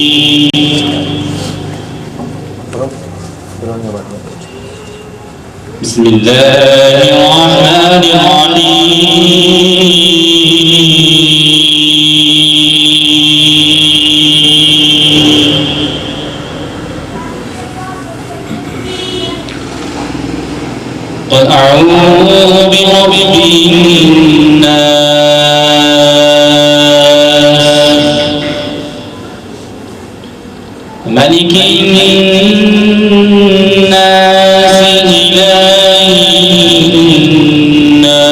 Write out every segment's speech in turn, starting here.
بسم الله الرحمن الرحيم. قل أعوذ برب الناس ملك الناس إله الناس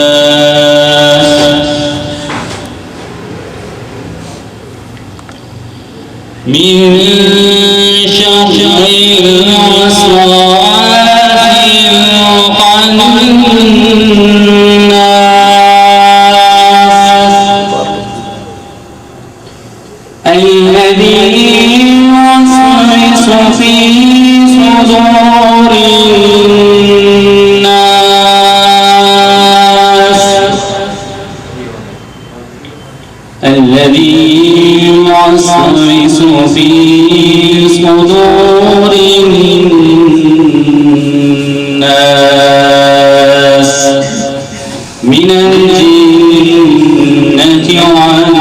من شر الوسواس الخناس الذي يوسوس في صدور الناس الذي يوسوس في صدور الناس من الجنة والناس.